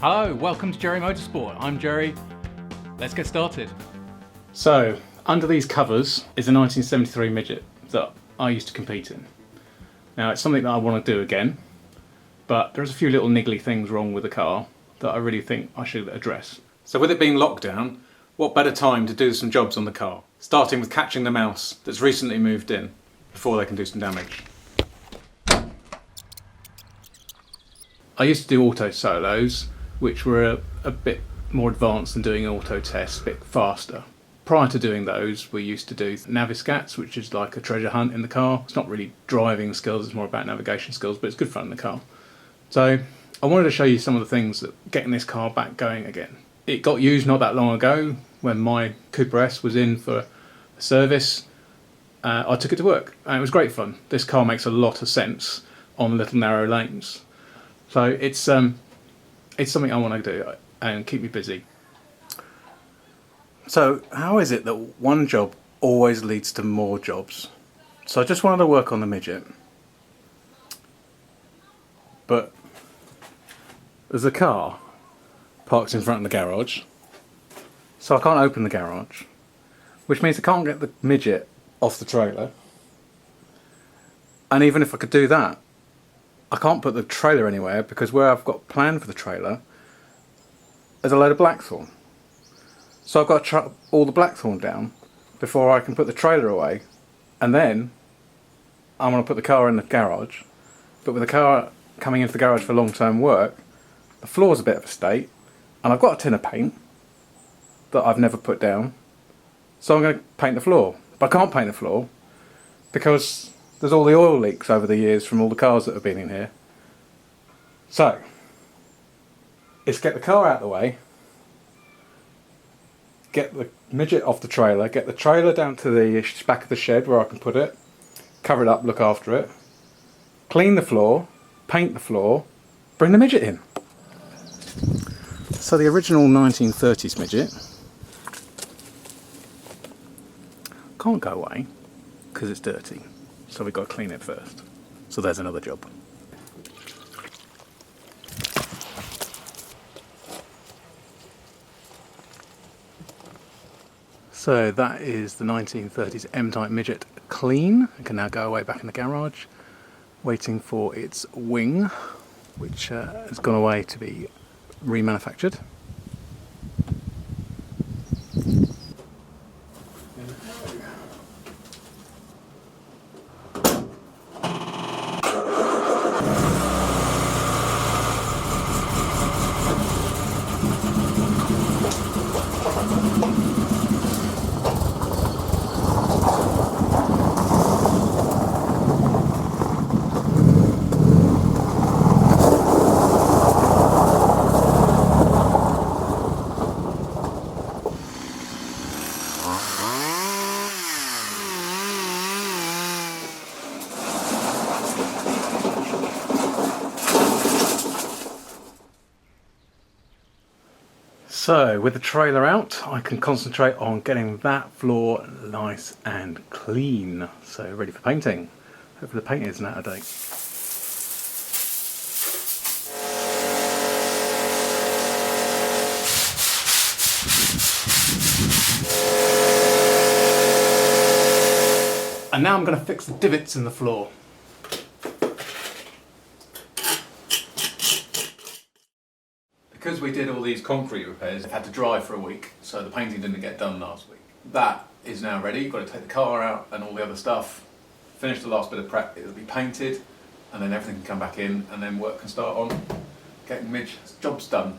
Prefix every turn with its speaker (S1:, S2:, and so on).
S1: Hello, welcome to jer-ee Motorsport. I'm Jerry. Let's get started.
S2: So, under these covers is a 1973 Midget that I used to compete in. Now, it's something that I want to do again, but there's a few little niggly things wrong with the car that I really think I should address. So with it being lockdown, what better time to do some jobs on the car? Starting with catching the mouse that's recently moved in before they can do some damage. I used to do auto solos, which were a bit more advanced than doing auto tests, a bit faster. Prior to doing those, we used to do naviscats, which is like a treasure hunt in the car. It's not really driving skills, it's more about navigation skills, but it's good fun in the car. So I wanted to show you some of the things that getting this car back going again. It got used not that long ago when my Cooper S was in for a service. I took it to work and it was great fun. This car makes a lot of sense on little narrow lanes. So it's something I want to do and keep me busy. So how is it that one job always leads to more jobs? So I just wanted to work on the Midget, but there's a car parked in front of the garage, so I can't open the garage, which means I can't get the Midget off the trailer. And even if I could do that, I can't put the trailer anywhere because where I've got planned for the trailer there's a load of blackthorn. So I've got to chop all the blackthorn down before I can put the trailer away, and then I'm going to put the car in the garage. But with the car coming into the garage for long-term work, the floor's a bit of a state, and I've got a tin of paint that I've never put down, so I'm going to paint the floor. But I can't paint the floor because there's all the oil leaks over the years from all the cars that have been in here. So it's get the car out of the way, get the Midget off the trailer, get the trailer down to the back of the shed where I can put it, cover it up, look after it, clean the floor, paint the floor, bring the Midget in. So the original 1930s Midget can't go away because it's dirty, so we've got to clean it first. So there's another job. So that is the 1930s M-type Midget clean. It can now go away back in the garage, waiting for its wing, which has gone away to be remanufactured. So with the trailer out, I can concentrate on getting that floor nice and clean. So ready for painting. Hopefully the paint isn't out of date. And now I'm going to fix the divots in the floor. Because we did all these concrete repairs, I've had to dry for a week, so the painting didn't get done last week. That is now ready. You've got to take the car out and all the other stuff, finish the last bit of prep, it'll be painted, and then everything can come back in, and then work can start on getting Midge's jobs done.